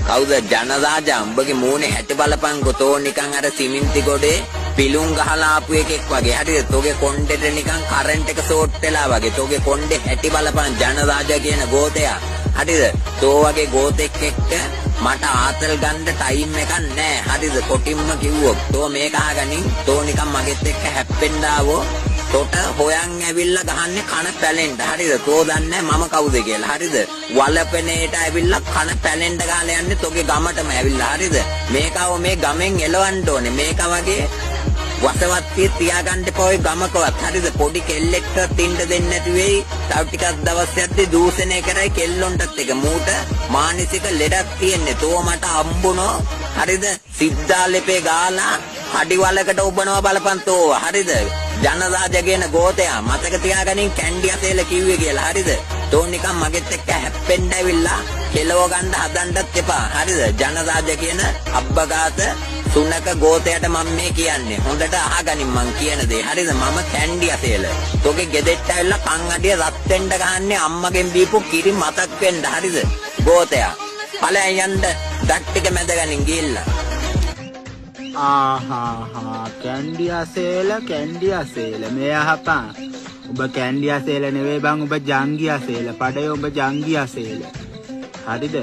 කවුද ජනරාජා උඹගේ මූණේ හැටි බලපංකෝ තෝ නිකන් අර සිමෙන්ති ගොඩේ පිලුම් ගහලා ආපු එකෙක් වගේ හරිද තෝගේ කොණ්ඩෙට නිකන් කරන්ට් එක ෂෝට් වෙලා වගේ තෝගේ කොණ්ඩේ හැටි බලපං ජනරාජා කියන ගෝතයා හරිද තෝ වගේ ගෝතෙක් එක්ක මට ආතල් ගන්න ටයිම් එකක් නැහැ හරිද කොටින්ම කිව්වොත් තෝ මේක අහගනින් තෝ නිකන් මගෙත් එක්ක හැප්පෙන්න ආවෝ තොට හොයන් ඇවිල්ලා ගහන්නේ කන පැලෙන්න හරිද තෝ දන්නේ මම කවුද කියලා හරිද වලපෙනේට ඇවිල්ලා කන පැලෙන්න ගාලා යන්නේ තෝගේ ගමටම ඇවිල්ලා හරිද මේකව මේ ගමෙන් එලවන්න ඕනේ මේක වගේ වසවත්තිය තියාගන්න එපා ඔය ගමකවත් හරිද පොඩි කෙල්ලෙක්ට තින්න දෙන්නේ නැති වෙයි තව ටිකක් දවස් යද්දි දූෂණය කරයි කෙල්ලොන්ටත් එක මූට මානසික ලෙඩක් තියෙන්නේ තෝ මට අම්බුනෝ හරිද සිද්ධාලෙපේ ගාලා අඩිවලකට ඔබනවා බලපන් තෝ හරිද ජනරාජ කියන ගෝතයා මතක තියාගනින් කැන්ඩි අසේල කිව්වේ කියලා හරිද තෝ නිකන් මගෙත් එක්ක හැප්පෙන්න ඇවිල්ලා කෙලව ගන්න හදන්නත් එපා හරිද ජනරාජ කියන අබ්බගාත සුනක ගෝතයට මම මේ කියන්නේ හොඳට අහගනින් මං කියන දේ හරිද මම කැන්ඩි අසේල තෝගේ ගෙදෙට්ට ඇවිල්ලා කන් අඩිය රත් වෙන්න ගහන්නේ අම්මගෙන් බීපු කිරි මතක් වෙන්න හරිද ගෝතයා ඵලයන් යන්න ඩක් ටික මැදගනින් ගිහිල්ලා ආහා කැන්ඩි අසේල මේ අහපන් ඔබ කැන්ඩි අසේල නෙවෙයි බං ඔබ ජංගි අසේල පඩේ ඔබ ජංගි අසේල හරිද